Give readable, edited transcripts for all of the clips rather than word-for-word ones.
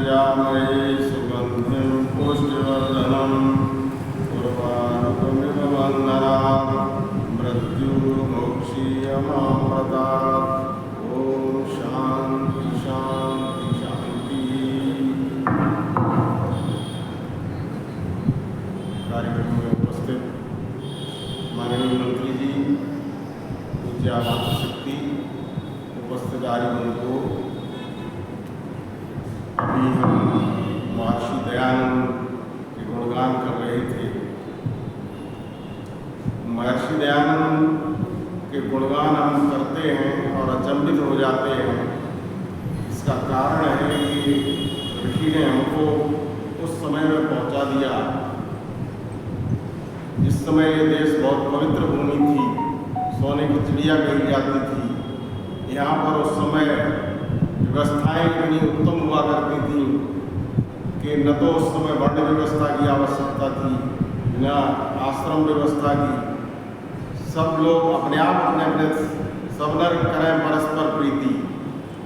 यजामहे सुगन्धिं पुष्टिवर्धनम् उर्वारुकमिव वन्दनात् मृत्युर्मुक्षीयमामृतात्। ओम शांति शांति शांति। कार्यक्रम में उपस्थित माननीय मंत्री जी, पूज्य मातृशक्ति, उपस्थित आर्यगण को, अभी हम महर्षि दयानंद के गुणगान कर रहे थे। महर्षि दयानंद के गुणगान हम करते हैं और अचंभित हो जाते हैं। इसका कारण है कि ऋषि ने हमको उस समय में पहुंचा दिया जिस समय ये देश बहुत पवित्र भूमि थी, सोने की चिड़िया कही जाती थी। यहाँ पर उस समय व्यवस्थाएं इतनी उत्तम हुआ करती थी कि न तो उस समय वर्ण व्यवस्था की आवश्यकता थी, न आश्रम व्यवस्था की। सब लोग अपने आप अपने सब नर करें परस्पर प्रीति,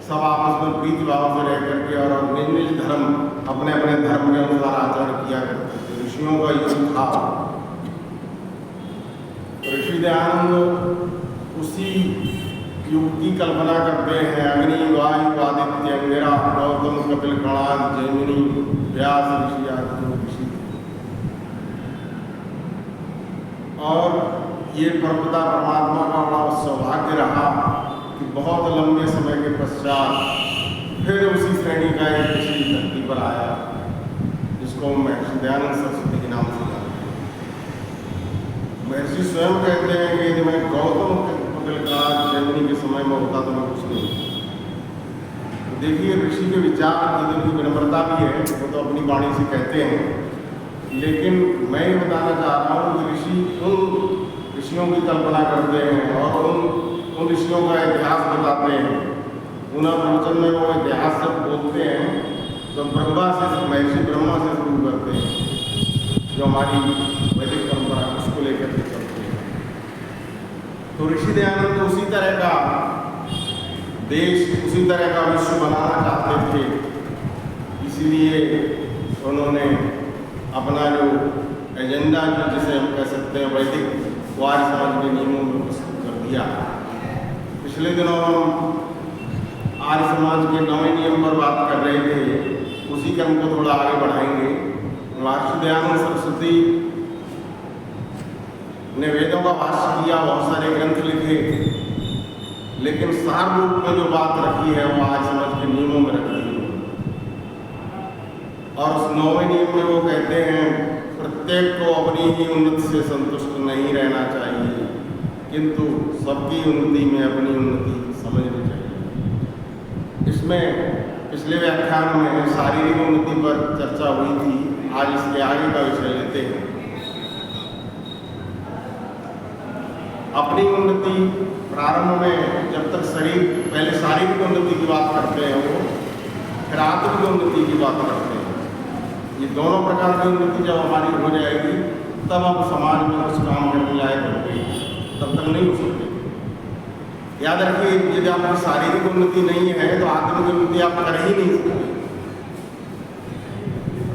सब आपस में प्रीति भाव से रह करके और निज निज धर्म अपने अपने धर्म के अनुसार आचरण किया करते थे। ऋषियों का युग था। ऋषि दयानंद उसी युग की कल्पना करते हैं। अग्नि वायु आदित्य अंगिरा गौतम कपिल कणाद जैमिनी व्यास ऋषि आदि ऋषि। और ये परमपिता परमात्मा का बड़ा सौभाग्य रहा कि बहुत लंबे समय के पश्चात फिर उसी श्रेणी का एक ऋषि धरती पर आया, जिसको महर्षि दयानंद सरस्वती के नाम से जानते हैं। महर्षि स्वयं कहते हैं कि यदि मैं गौतम कपिल कणाद जैमिनी के समय में होता तो मैं कुछ नहीं। तो देखिए, ऋषि के विचार, यदि उनकी विनम्रता भी है, वो तो अपनी वाणी से कहते हैं, लेकिन मैं ये बताना चाह रहा हूँ कि ऋषि उन ऋषियों की कल्पना करते हैं और उन ऋषियों का इतिहास बताते हैं। उनका प्रवचन में वो इतिहास जब बोलते हैं तो महर्षि ब्रह्मा से शुरू करते हैं, जो हमारी वैदिक परंपरा उसको लेकर के चलते हैं। तो ऋषि दयानंद उसी तरह का देश, उसी तरह का विश्व बनाना चाहते थे। इसीलिए उन्होंने अपना जो एजेंडा, जिसे हम कह सकते हैं वैदिक आर्य समाज के नियमों में प्रस्तुत कर दिया। पिछले दिनों हम आर्य समाज के 9वें नियम पर बात कर रहे थे, उसी क्रम को थोड़ा आगे बढ़ाएंगे। महर्षि दयानंद सरस्वती ने वेदों का भाष्य किया, बहुत सारे ग्रंथ लिखे, लेकिन सार रूप में जो बात रखी है वो आर्य समाज के नियमों में रखी है। और उस 9वें नियम में वो कहते हैं, प्रत्येक को अपनी ही उन्नति से संतुष्ट नहीं रहना चाहिए, किंतु सबकी उन्नति में अपनी उन्नति समझनी चाहिए। इसमें पिछले व्याख्यान में शारीरिक उन्नति पर चर्चा हुई थी, आज इसके आगे का विषय लेते हैं। अपनी उन्नति प्रारंभ में जब तक पहले शारीरिक उन्नति की बात करते हैं वो, फिर आत्मिक उन्नति की बात करते हैं। ये दोनों प्रकार की उन्नति जब हमारी हो जाएगी तब हम समाज में कुछ काम करने लायक होंगे, तब तक नहीं हो सकते। याद रखिए, यदि आपकी शारीरिक उन्नति नहीं है तो आत्मिक उन्नति आप कर ही नहीं सकते।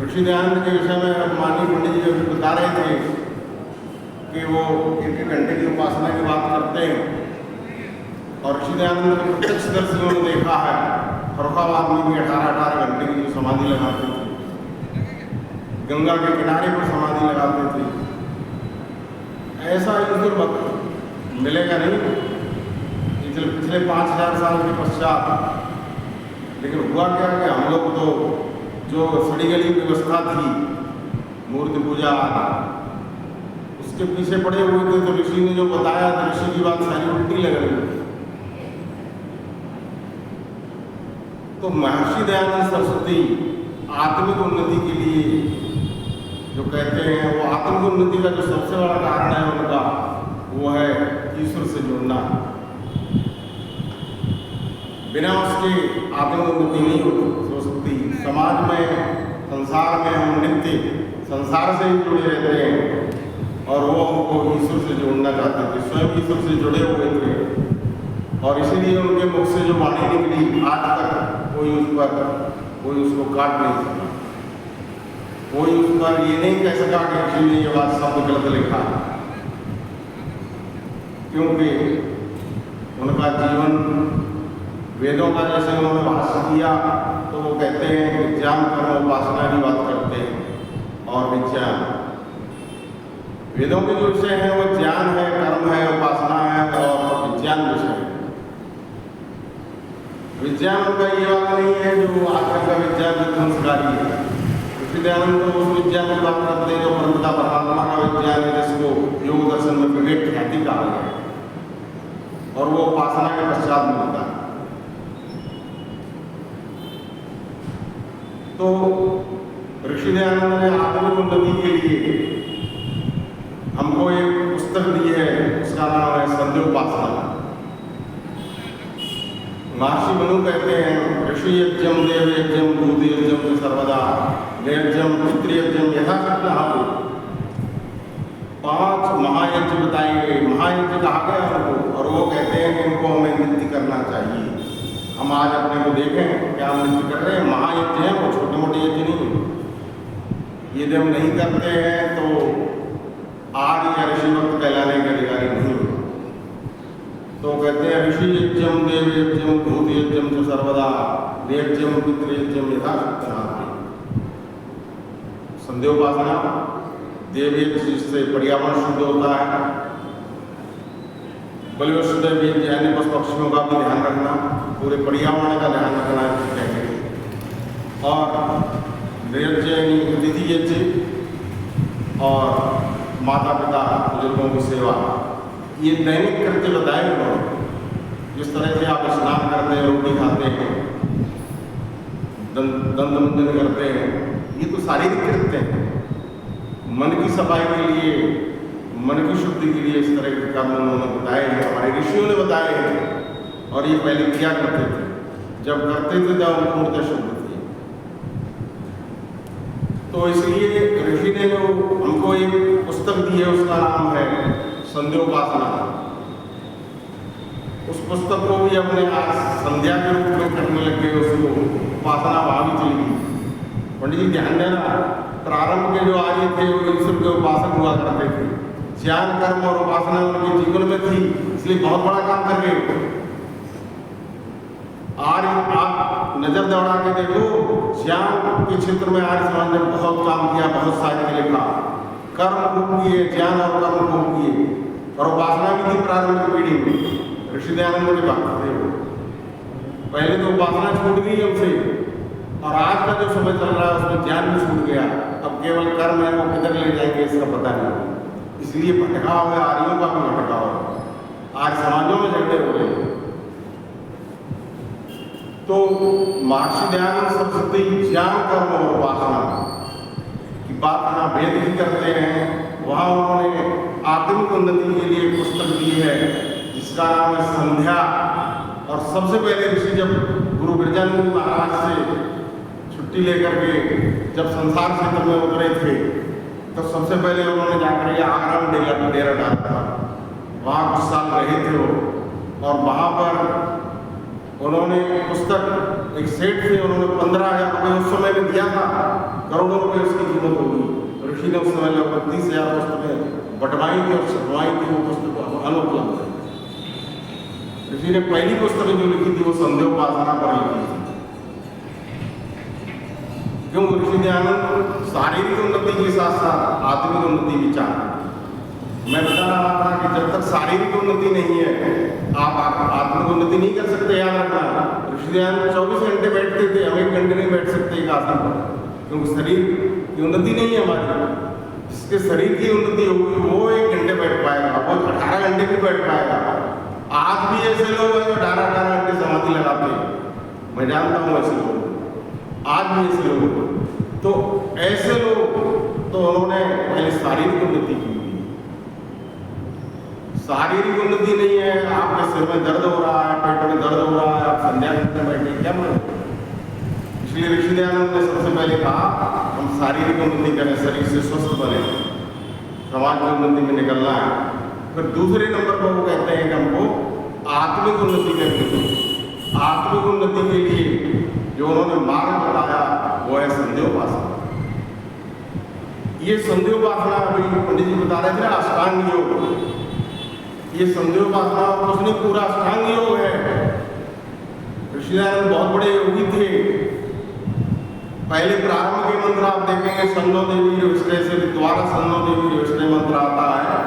ऋषि दयानंद के विषय में माननीय पंडित जी अभी बता रहे थे कि वो 1-1 घंटे की उपासना की बात करते हैं। और ऋषि दयानंद के प्रत्यक्षदर्शियों ने देखा है, फर्रुखाबाद में भी 18-18 घंटे की जो समाधि लगाते थे, गंगा के किनारे पर समाधि लगाते थे। ऐसा ईश्वर भक्त मिलेगा नहीं पिछले 5000 साल के पश्चात। लेकिन हुआ क्या कि हम लोग तो जो सड़ी गली व्यवस्था थी, मूर्ति पूजा, उसके पीछे पड़े हुए थे। तो ऋषि ने जो बताया तो ऋषि की बात सारी उल्टी लग रही। तो महर्षि दयानंद सरस्वती आत्मिक उन्नति के लिए जो कहते हैं, वो आत्मिक उन्नति का जो सबसे बड़ा कारण है उनका, वो है ईश्वर से जुड़ना। बिना उसके आत्मिक उन्नति नहीं हो सकती। समाज में, संसार में हम नित्य संसार से ही जुड़े रहते हैं और वो हमको ईश्वर से जोड़ना चाहते थे, स्वयं ईश्वर से जुड़े हुए थे। और इसीलिए उनके मुख से जो वाणी निकली, आज तक कोई उस पर कोई उसको काट नहीं सका, कोई उस पर ये नहीं कह सका कि ऋषि ने ये बात शब्द गलत लिखा, क्योंकि उनका जीवन वेदों का जैसे उन्होंने भाष्य किया तो वो कहते हैं विज्ञान कर्म उपासना की बात करते हैं। और विज्ञान वेदों के जो विषय है वो ज्ञान है, कर्म है, उपासना है और विज्ञान विषय है। विज्ञान उनका ये वाला नहीं है जो आजकल का विज्ञान विध्वंसकारी है। ऋषि दयानंद तो उस विज्ञान की बात करते हैं जो परमपिता परमात्मा का विज्ञान है, जिसको योग दर्शन में विवेक ख्याति कहा गया है और वो उपासना के पश्चात मिलता है। तो ऋषि दयानंद ने आत्मिक उन्नति के लिए हमको एक पुस्तक दी है, उसका नाम है संध्योपासना। महर्षि मनु कहते हैं ऋषि यज्ञम देव यज्ञम दूध यज्ञम सर्वदा यज्ञम पितृ यज्ञम यथाशक्ति। 5 महायज्ञ बताए गए, महायज्ञ कहा गया उनको, और वो कहते हैं कि इनको हमें नित्य करना चाहिए। हम आज अपने को देखें क्या हम नित्य कर रहे हैं। महायज्ञ हैं वो, छोटे मोटे यज्ञ नहीं। यदि हम नहीं करते हैं तो आर्य या ऋषि भक्त कहलाने के अधिकारी नहीं। तो कहते हैं ऋषि यज्ञम देव यज्ञम भूत यज्ञम च सर्वदा यज्ञम पितृ यज्ञम यथाशक्ति। संध्योपासना देव यज्ञ से पर्यावरण शुद्ध होता है। बलिवशुद्ध यज्ञ अन्य पशु पक्षियों का भी ध्यान रखना, पूरे पर्यावरण का ध्यान रखना चाहिए। और यज्ञ तिथि यज्ञ और माता पिता बुजुर्गों की सेवा, ये दैनिक कृत्य बताए उन्होंने। जिस तरह से आप स्नान करते हैं, रोटी खाते हैं, दंत मंजन करते हैं, ये तो शारीरिक कृत्य हैं। मन की सफाई के लिए, मन की शुद्धि के लिए इस तरह के कर्म उन्होंने बताए हैं, हमारे ऋषियों ने बताए हैं। और ये पहले किया करते थे, जब करते थे तब उनको मूर्त शुद्ध थी। तो इसलिए ऋषि ने जो हमको एक पुस्तक दी है उसका नाम है संध्योपासना। उस पुस्तक को भी अपने आज संध्या के रूप में करने लगे, उसको उपासना वहाँ भी चली गई। पंडित जी ध्यान देना, प्रारंभ के जो आर्य थे वो ईश्वर के उपासक हुआ करते थे। ज्ञान कर्म और उपासना उनके जीवन में थी, इसलिए बहुत बड़ा काम कर गए। आर्य आप नजर दौड़ा के देखो, ज्ञान के क्षेत्र में आर्य समाज ने बहुत काम किया, बहुत साहित्य लिखा, कर्म खूब किए, ज्ञान और कर्म खूब किए। और उपासना भी थी प्रारंभिक पीढ़ी में, ऋषि दयानंद के बात थे। पहले तो उपासना छूट गई हमसे, और आज का जो समय चल रहा है उसमें ज्ञान भी छूट गया। अब केवल कर्म है, वो किधर ले जाएंगे इसका पता नहीं। इसलिए भटकाव है, आर्यों का भी भटकाव है, आज समाजों में झगड़े हो रहे हैं। तो महर्षि दयानंद सरस्वती ज्ञान कर्म और उपासना की बात यहाँ भेद भी करते हैं। वहाँ उन्होंने आत्मिक उन्नति के लिए पुस्तक दी है जिसका नाम है संध्या। और सबसे पहले ऋषि जब गुरु बिरजानंद महाराज से छुट्टी लेकर के जब संसार क्षेत्र में उतरे थे तो सबसे पहले उन्होंने जाकर के आगरा में डेरा डाला था। वहाँ कुछ साल रहे थे वो, और वहाँ पर उन्होंने पुस्तक एक सेठ थे, उन्होंने 15,000 रुपये उस समय में दिया था, करोड़ों रुपये उसकी कीमत होगी। ऋषि ने उस समय लगभग 30,000 पुस्तकें बंटवाई थी और छपवाई थी। वो पुस्तक अनुपलब्ध है। ऋषि ने पहली पुस्तक जो लिखी थी वो संध्योपासना पर लिखी थी। क्यों? ऋषि दयानंद शारीरिक उन्नति के साथ साथ आत्मिक उन्नति भी चाहते। मैं बता रहा था कि जब तक शारीरिक उन्नति नहीं है आप आत्मिक उन्नति नहीं कर सकते। याद रखना, ऋषि दयानंद 24 घंटे बैठते थे, हम 1 घंटे नहीं बैठ सकते एक आसन पर, क्योंकि शरीर की उन्नति नहीं है हमारी। जिसके शरीर की उन्नति होगी वो 1 घंटे बैठ पाएगा, वो 18 घंटे भी बैठ पाएगा। आज भी ऐसे लोग हैं जो 18 घंटे समाधि लगाते हैं, मैं जानता हूँ ऐसे लोग, आज भी ऐसे लोग। तो ऐसे लोग तो उन्होंने पहले शारीरिक उन्नति की। शारीरिक उन्नति नहीं है, आपके सिर में दर्द हो रहा है, पेट में दर्द हो रहा है, आप संध्या करने बैठे, क्या मतलब? इसलिए ऋषि दयानंद ने सबसे पहले कहा हम शारीरिक उन्नति करें, शरीर से स्वस्थ बने, समाज की उन्नति में निकलना है। फिर दूसरे नंबर पर वो कहते हैं कि हमको आत्मिक उन्नति करनी है। आत्मिक उन्नति के लिए जो उन्होंने मार्ग बताया ये संध्योपासना अभी पंडित जी बता रहे थे ना, अष्टांग योग। ये संध्योपासना कुछ नहीं, पूरा अष्टांग योग है। ऋषिदयानंद बहुत बड़े योगी थे। पहले प्रारंभ के मंत्र आप देखेंगे, सन्नो देवी विष्णु से द्वारा सन्नो देवी विष्णु मंत्र आता है।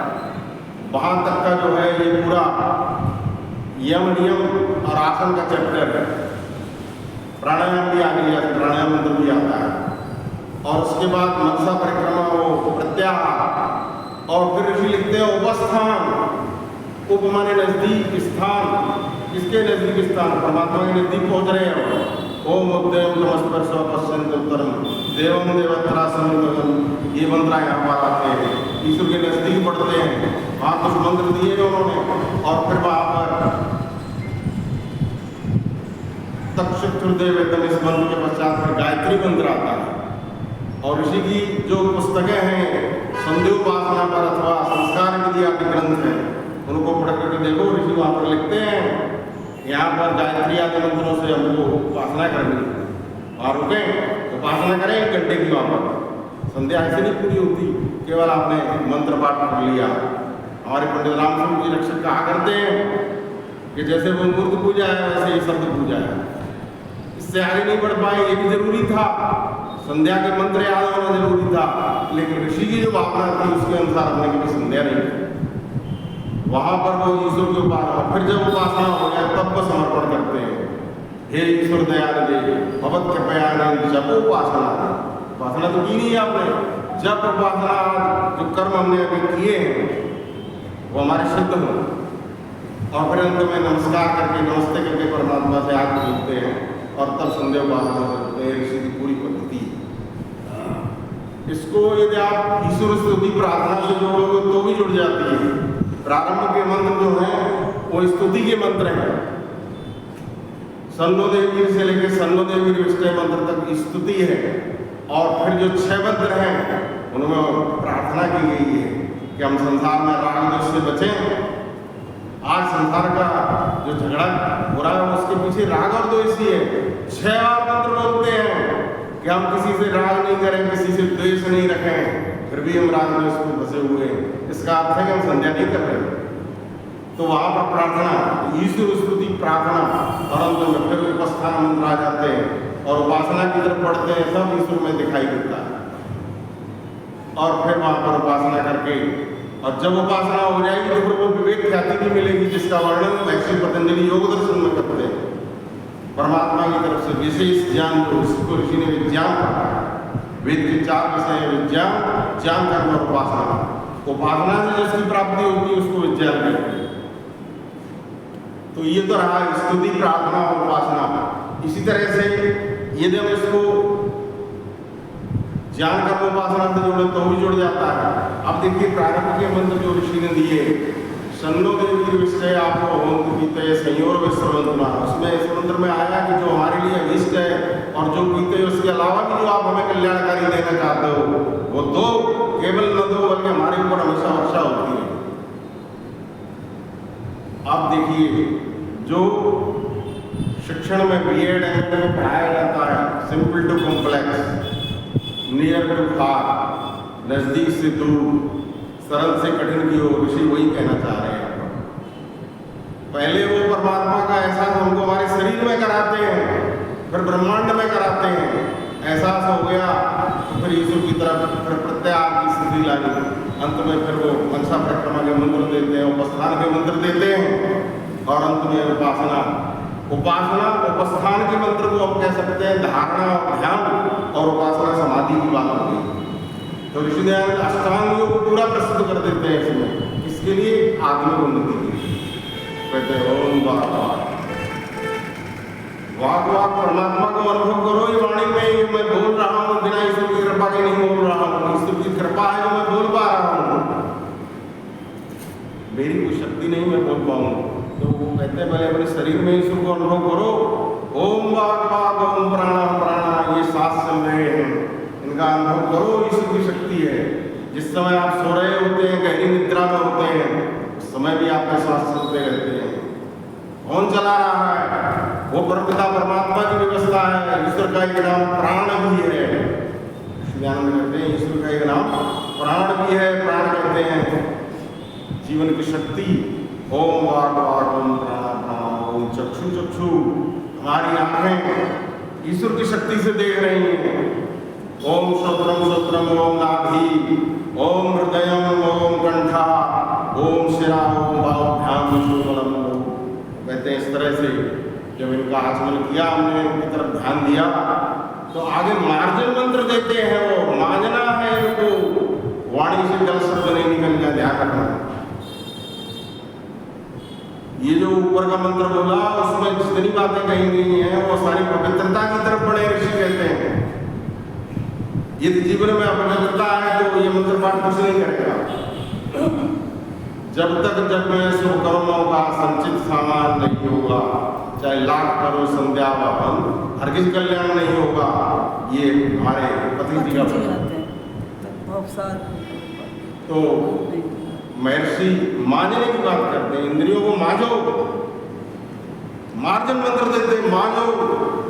वहां तक का जो है ये पूरा यम नियम और आसन का चैप्टर है। प्राणायाम भी आ गया, प्राणायाम मंत्र भी आता है। और उसके बाद मनसा परिक्रमा, वो प्रत्याहार, और फिर ऋषि लिखते हैं उपस्थान। उप माने नजदीक, स्थान, किसके नजदीक स्थान? परमात्मा के नजदीक पहुंच रहे हैं। ओम उद्यम नमस्पर्श पश्चिंत उत्तरम देवम देवत्रा समितम, ये मंत्र यहाँ पर आते हैं, ईश्वर के नजदीक पढ़ते हैं। वहाँ कुछ मंत्र दिए उन्होंने, और फिर वहाँ पर तक्षुर्देव इस मंत्र के पश्चात फिर गायत्री मंत्र आता है। और ऋषि की जो पुस्तकें हैं संध्योपासना पर अथवा संस्कार विधि आदि ग्रंथ हैं, उनको पढ़ करके देखो, ऋषि वहाँ पर लिखते हैं यहाँ पर गायत्री आदि मंत्रों से हमको उपासना करनी है। और रुके उपासना करें 1 घंटे की, वहाँ पर संध्या ऐसे नहीं पूरी होती केवल आपने मंत्र पाठ कर लिया। हमारे पंडित रामस्वरूप जी रक्षक कहा करते हैं कि जैसे वो मूर्त पूजा है वैसे ही शब्द पूजा है, इससे आगे नहीं बढ़ पाए। ये भी जरूरी था, संध्या के मंत्र याद होना जरूरी था, लेकिन ऋषि की जो भावना थी उसके अनुसार हमने कभी संध्या नहीं की। वहाँ पर वो ईश्वर के उपासना, फिर जब उपासना हो जाए तब वो समर्पण करते हैं। हे ईश्वर दयाल दे भगवत कृपया जब उपासना, उपासना तो की नहीं है आपने, जब उपासना जो कर्म हमने अभी किए हैं वो हमारे सिद्ध हो, और फिर अंत में नमस्कार करके नमस्ते करके परमात्मा से हाथ जोड़ते हैं, और तब संध्या उपासना करते हैं। ऋषि की पूरी पद्धति इसको यदि आप ईश्वर स्तुति प्रार्थना से जोड़ोगे तो भी जुड़ जाती है। प्रारंभ के मंत्र जो हैं वो स्तुति के मंत्र हैं। सन्नो देवी से लेकर सन्नो देवी विष्णु मंत्र तक स्तुति है, और फिर जो 6 मंत्र हैं उनमें प्रार्थना की गई है कि हम संसार में राग द्वेष से बचें। आज संसार का जो झगड़ा हो रहा है उसके पीछे राग और द्वेष ही है। 6 बार मंत्र बोलते हैं कि हम किसी से राग नहीं करें, किसी से द्वेष नहीं रखें, फिर भी हम राग द्वेष में फंसे हुए हैं। इसका अर्थ है कि हम संध्या नहीं कर रहे। तो वहाँ पर प्रार्थना, ईश्वर स्तुति प्रार्थना, और अंत में फिर उपस्थान मंत्र आ जाते हैं और उपासना की तरफ पढ़ते हैं, सब ईश्वर में दिखाई देता है। और फिर वहाँ पर उपासना करके, और जब उपासना हो जाएगी तो फिर वो विवेक ख्याति भी मिलेगी, जिसका वर्णन महर्षि पतंजलि योग दर्शन में करते हैं। परमात्मा की तरफ से विशेष ज्ञान, जो उसको ऋषि ने विज्ञान कहा, वेद के 4 विषय हैं, विज्ञान, ज्ञान, कर्म और उपासना। उपासना से जिसकी प्राप्ति होती है उसको विज्ञान कहते हैं। तो ये तो रहा स्तुति प्रार्थना और उपासना। इसी तरह से यदि हम इसको ज्ञान कर्म उपासना से जोड़े तो भी जुड़ जाता है। अब देखिए प्रारंभ के मंत्र जो ऋषि ने दिए, सन्नो देवी विष्णु आपको होंत गीते संयोग विश्रवंतना, उसमें इस मंत्र में आया कि जो हमारे लिए अभिष्ट है और जो गीते उसके अलावा भी जो आप हमें कल्याणकारी देना चाहते हो वो दो, केवल न दो बल्कि हमारे ऊपर हमेशा वर्षा होती है। आप देखिए जो शिक्षण में B.Ed में पढ़ाया जाता है, simple to complex, near to far, नजदीक से दूर, सरल से कठिन की ओर, ऋषि वही कहना चाह रहे हैं। पहले वो परमात्मा का एहसास हमको हमारे शरीर में कराते हैं, फिर ब्रह्मांड में कराते हैं। एहसास हो गया तो फिर ईश्वर की तरफ फिर प्रत्याहार की स्थिति लानी, अंत में फिर वो मनसा परिक्रमा के मंत्र देते हैं, उपस्थान के मंत्र देते हैं, और अंत में उपासना। उपासना उपस्थान के मंत्र को हम कह सकते हैं धारणा और ध्यान, और उपासना समाधि की बात होगी। तो ऋषि दयानंद अष्टांग योग को पूरा प्रसिद्ध कर देते हैं इसमें, इसके लिए आत्मिक उन्नति के लिए कहते हैं ओम वाक वाक परमात्मा को अनुभव करो। ये वाणी में ये मैं बोल रहा हूँ बिना ईश्वर की कृपा के नहीं बोल रहा हूँ, ईश्वर की कृपा है जो मैं बोल पा रहा हूँ, मेरी कोई शक्ति नहीं मैं बोल पाऊँ। तो वो कहते हैं पहले अपने शरीर में ईश्वर को अनुभव करो। ओम वाक वाक ओम प्राणा प्राणा, ये सांस चल रहे हैं, इनका अनुभव करो। ईश्वर की शक्ति है। जिस समय आप सो रहे होते हैं, गहरी निद्रा में होते हैं, उस समय भी आपके सांस चलते रहते हैं। कौन चला रहा है? वो परमपिता परमात्मा की व्यवस्था है। ईश्वर का एक नाम प्राण भी है। सच्चिदानंद कहते हैं ईश्वर का एक नाम प्राण भी है। प्राण कहते हैं जीवन की शक्ति। ओम वाग वाग ओम प्राण प्राण ओम चक्षु चक्षु, हमारी आंखें ईश्वर की शक्ति से देख रही हैं। ओम श्रोत्रम श्रोत्रम ओम नाभि ओम हृदयम ओम कंठा ओम शिरा ओम बाहुभ्याम विष्णुबलम। कहते हैं इस तरह से जब इनका आचमन किया, हमने इनकी तरफ ध्यान दिया, तो आगे मार्जन मंत्र देते हैं। वो मांजना है इनको, वाणी से जल शब्द नहीं निकल जाए, ध्यान रखना। ये जो ऊपर का मंत्र बोला उसमें जितनी बातें कही गई हैं वो सारी पवित्रता की तरफ बड़े ऋषि कहते हैं। यदि जीवन में अपवित्रता है तो ये मंत्र पाठ कुछ नहीं करेगा। जब तक जब में शुभ कर्मों का संचित सामान नहीं होगा, चाहे लाख करो संध्या वाहन, हरगिज कल्याण नहीं होगा। ये हमारे पति जी का तो महर्षि मांजने की बात करते हैं। इंद्रियों को मांजो, मार्जन मंत्र देते, मांजो।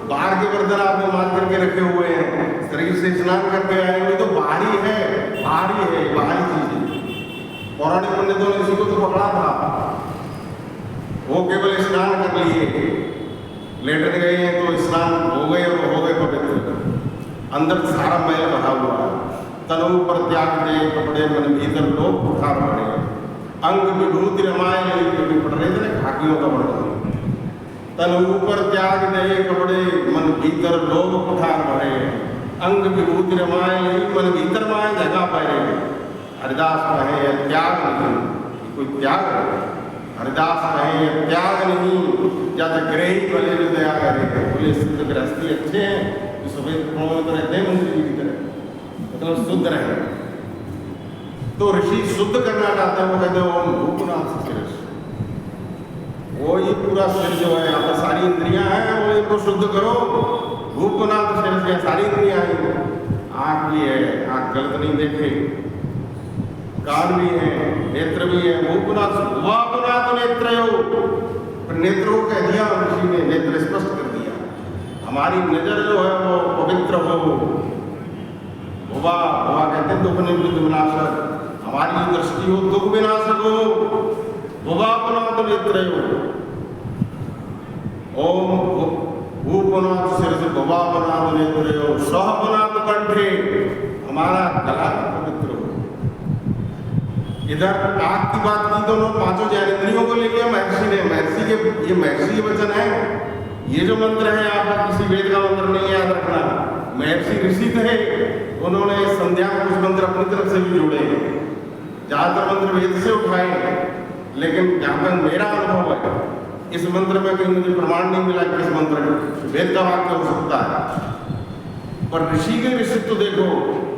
बाहर के बर्तन आपने मांज करके रखे हुए हैं, शरीर से स्नान करके आए हुए, तो बाहरी है, बाहरी है, बाहरी चीज है। पौराणिक पंडितों ने इसी को तो पकड़ा था। वो केवल स्नान कर लिए, लेटने गए हैं तो स्नान हो गए और हो गए पवित्र, अंदर सारा मैल भरा हुआ है। तनु पर त्याग दे कपड़े मन भीतर लोग उठार पड़े, अंग विभूति रमाए नहीं, क्योंकि पढ़ रहे थे खाकियों का वर्णन। तनु पर त्याग दे कपड़े मन भीतर लोग उठार पड़े, अंग विभूति रमाए नहीं, मन भीतर माए जगह पाए। हरिदास कहे त्याग नहीं, कोई त्याग है। हरिदास कहे त्याग नहीं, या तो ग्रही भले जो दया करे। बोले शुद्ध गृहस्थी अच्छे हैं, जो सफेद कपड़ों में रहते हैं मंत्री जी की तरह, मतलब शुद्ध रहे। तो ऋषि शुद्ध करना चाहते हैं, वो कहते हैं ओम भूपनाथ शिरस। वो ये पूरा शरीर जो है, यहाँ पर सारी इंद्रियां हैं, वो इनको शुद्ध करो। भूपनाथ शिरस है, सारी इंद्रियां हैं। आँख भी है, आँख गलत नहीं देखे, कान भी है, नेत्र भी है। भूपनाथ भुवापनाथ नेत्रयो, पर नेत्र को कह दिया ऋषि ने, नेत्र स्पष्ट कर दिया। हमारी नजर जो है वो पवित्र हो। भुवा भुवा कहते हैं दुख निवृत्त विनाशक, हमारी जो दृष्टि हो दुख विनाशक हो। भुवापनाथ नेत्रयो, ओम भूपनाथ सिर से भुवापनाथ नेत्रयो, सहपनाथ कंठे, हमारा गला पवित्र हो। इधर आग की बात की, दोनों पांचों ज्ञानेंद्रियों को ले लिया महर्षि ने। महर्षि के ये महर्षि वचन है। ये जो मंत्र है आप किसी वेद का मंत्र नहीं, याद रखना। महर्षि ऋषि थे, उन्होंने संध्या में कुछ मंत्र अपनी तरफ से भी जोड़े। ज्यादातर मंत्र वेद से उठाए, लेकिन जहाँ तक मेरा अनुभव है, इस मंत्र में कहीं मुझे प्रमाण नहीं मिला कि इस मंत्र वेद का वाक्य हो सकता है। पर ऋषि के ऋषित्व देखो,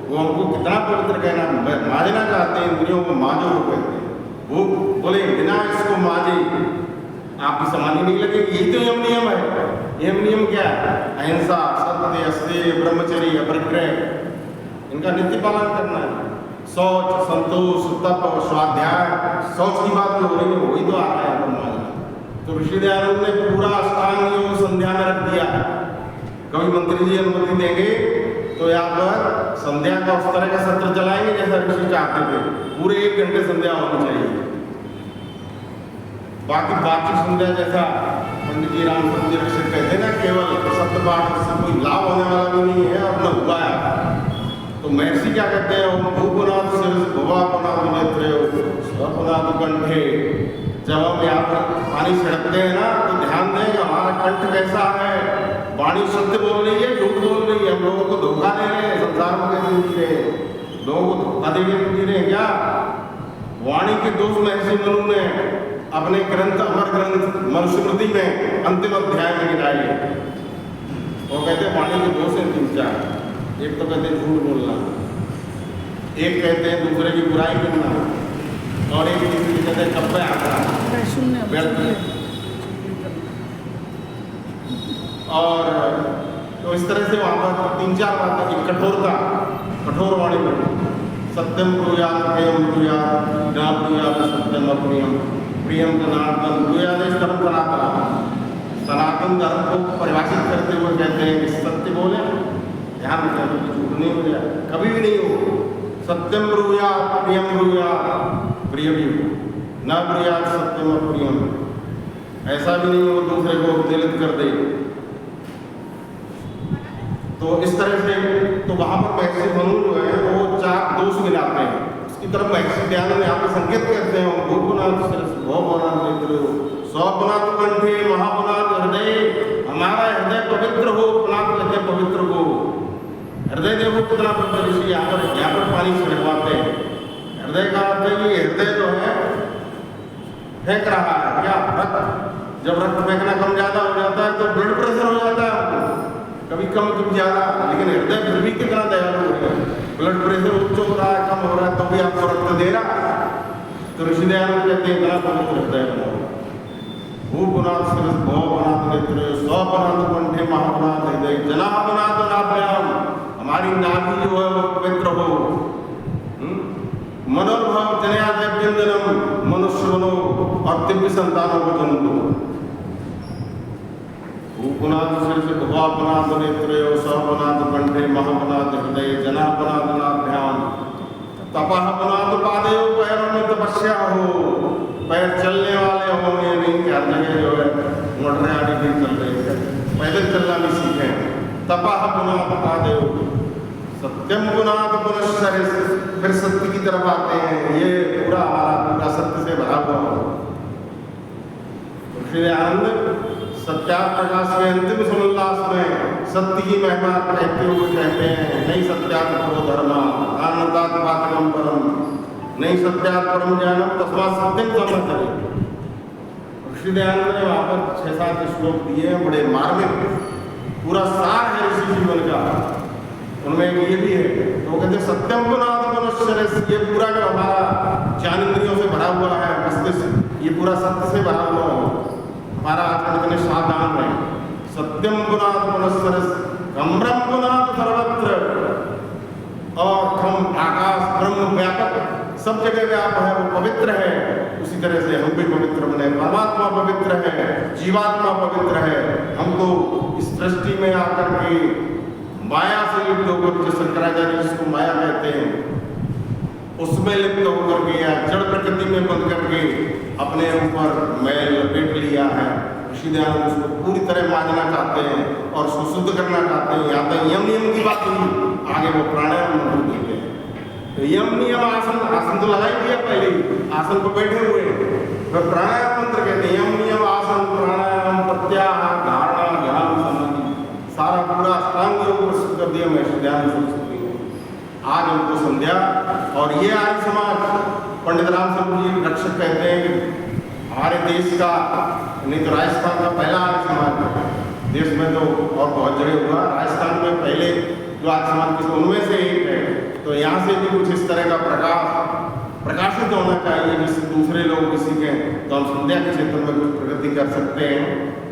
वो हमको कितना पवित्र कहना, मांजना चाहते हैं, इंद्रियों को मांजो वो कहते हैं। वो बोले बिना इसको मांजे आपकी समाधि नहीं लगेगी। यही तो यम नियम है। यम नियम क्या है? अहिंसा, सत्य, अस्तेय, ब्रह्मचर्य, अपरिग्रह, इनका नित्य पालन करना है। शौच, संतोष, तप, स्वाध्याय, शौच की बात जो हो रही है वही तो आ रहा है मांजना। तो ऋषि दयानंद ने पूरा अष्टांग योग संध्या में रख दिया। कभी मंत्री जी अनुमति देंगे तो यहाँ पर संध्या का उस तरह का सत्र चलाएंगे जैसा ऋषि चाहते थे। पूरे 1 घंटे संध्या होनी चाहिए। बाकी संध्या जैसा पंडित जी राम जी रक्षक कहते हैं ना, केवल सत्य पाठ से कोई लाभ होने वाला भी नहीं है और न हुआ है। तो महर्षि क्या कहते हैं? ओम भूपनाथ शिरस भुवापनाथ नेत्रयो स्वपनाथ कंठे। जब हम यहाँ पर पानी छिड़कते हैं ना, तो ध्यान दें हमारा कंठ कैसा है। वाणी सत्य बोल रही है, झूठ बोल रही है। हम लोगों को धोखा दे रहे हैं, संसार में कैसे जी रहे हैं, लोगों को धोखा दे के जी रहे हैं क्या? वाणी के दोष महर्षि मनु ने अपने ग्रंथ अमर ग्रंथ मनुस्मृति में अंतिम अध्याय में गिनाए। वो कहते हैं वाणी के दोष हैं 3-4। एक तो कहते हैं झूठ बोलना, एक कहते हैं दूसरे की बुराई करना, और एक चीज कहते हैं कब्बे आकर और तो इस तरह से वहाँ पर 3-4 बातें की कठोरता, कठोर वाणी में सत्यम ब्रूयात प्रियम ब्रूयात न ब्रूयात सत्यम अप्रियम प्रियम जनार्दन ब्रूयात धर्म सनातन। सनातन धर्म को परिभाषित करते हुए कहते हैं कि सत्य बोले, ध्यान रखना, झूठ नहीं हो जाए, कभी भी नहीं हो। सत्यम ब्रूया प्रियम ब्रूया, प्रिय भी हो, न ब्रूया सत्यम अप्रियम, ऐसा भी नहीं हो दूसरे को दलित कर दे। तो इस तरह से तो वहाँ पर महर्षि मनु जो है वो 4 दोष गिनाते हैं, उसकी तरफ महर्षि दयानंद यहाँ पर संकेत करते हैं। भूपनाथ शिरस भवनाथ नेत्र स्वपनाथ कंठे महापनाथ हृदय, हमारा हृदय पवित्र हो, पनाथ लगे पवित्र हो। हृदय देखो कितना पवित्र, ऋषि यहाँ पर पानी छिड़कवाते हैं। हृदय का अर्थ है कि हृदय जो है फेंक रहा है क्या, रक्त, जब रक्त फेंकना कम ज्यादा हो जाता है तो ब्लड प्रेशर हो जाता है आपको, कभी कम कभी ज्यादा, लेकिन हृदय फिर भी कितना दयालु है, ब्लड प्रेशर उच्च हो रहा है कम हो रहा है तो भी आपको रक्त दे रहा। तो ऋषि दयानंद कहते हैं इतना पवित्र हृदय बनाओ। भूपनाथ शिरस भवनाथ नेत्र स्वपनाथ कंठे महापनाथ हृदय जनापनाथ नाभ्याम, हमारी नाभि जो है वो पवित्र हो। मनोभाव जनया व्यंजनम, मनुष्य बनो और दिव्य संतानों को जन्म दो। भूपनाथ शिरस भवापनाथ नेत्र स्वपनाथ कंठे महापनाथ हृदय जनापनाथ नाभ्याम, तपहपनाथ पादयो, पैरों में तपस्या हो, पैर चलने वाले हो, ये नहीं कि हर जगह जो है मोटर आदि भी चल रही है, पैदल चलना भी सीखें। तपहपनाथ पादयो, सत्यम गुणात पुनश्चरित, फिर सत्य की तरफ आते हैं। ये पूरा हमारा पूरा सत्य से भरा हुआ हो। श्री आनंद सत्यार्थ प्रकाश के अंतिम समोल्लास में सत्य की महिमा कहते हुए कहते हैं, नहीं सत्यार्थ परो धर्म आनंदात पातकम परम, नहीं सत्यार्थ परम ज्ञानम तस्मात् सत्यम समर्थने। श्री दयानंद ने वहाँ पर 6-7 श्लोक दिए हैं, बड़े मार्मिक, पूरा सार है ऋषि जीवन का। उनमें ये भी है, तो वो कहते सत्यम गुणात मनुष्य, ये पूरा जो हमारा ज्ञानेंद्रियों से भरा हुआ है मस्तिष्क, ये पूरा सत्य से भरा हुआ हो, हमारा आचरण इतने सावधान रहे। सत्यम गुणात मनुष्य, कम्रम गुणात सर्वत्र, और खम आकाश ब्रह्म व्यापक सब जगह व्याप है, वो पवित्र है। उसी तरह से हम भी पवित्र बने, परमात्मा पवित्र है, जीवात्मा पवित्र है। हमको इस सृष्टि में आकर के माया से लिप्त होकर, जो शंकराचार्य जिसको माया कहते हैं, उसमें लिप्त होकर के या जड़ प्रकृति में बंद करके अपने ऊपर मैल लपेट लिया है। ऋषि दयानंद उसको पूरी तरह मांझना चाहते हैं और उसको शुद्ध करना चाहते हैं। यहाँ तक यम नियम की बात हुई, आगे वो प्राणायाम मंत्र देते हैं। तो यम नियम आसन, आसन तो लगा ही दिया पहले, आसन पर बैठे हुए, फिर प्राणायाम मंत्र कहते हैं। यम नियम आसन प्राणायाम प्रत्याहार धारणा ध्यान समाधि, सारा पूरा अष्टांग योग प्रस्तुत कर दिया महर्षि दयानंद सरस्वती ने। आज हमको संध्या और ये आर्य समाज, पंडित राम स्वरूप जी रक्षक कहते हैं कि हमारे देश का, नहीं तो राजस्थान का पहला आर्य समाज है। देश में तो और बहुत जगह हुआ, राजस्थान में पहले जो आर्य समाज के उनमें से एक है। तो यहाँ से भी कुछ इस तरह का प्रकाशित होना चाहिए, जिससे दूसरे लोग भी सीखें, तो हम संध्या के क्षेत्र में कुछ प्रगति कर सकते हैं।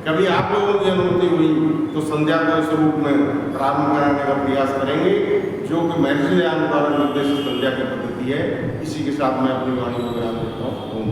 कभी आप लोगों की अनुमति हुई तो संध्या को इस रूप में प्रारंभ कराने का प्रयास करेंगे, जो कि महर्षि दयानंद द्वारा निर्देशित संध्या की पद्धति है। इसी के साथ मैं अपनी वाणी को विराम देता हूँ।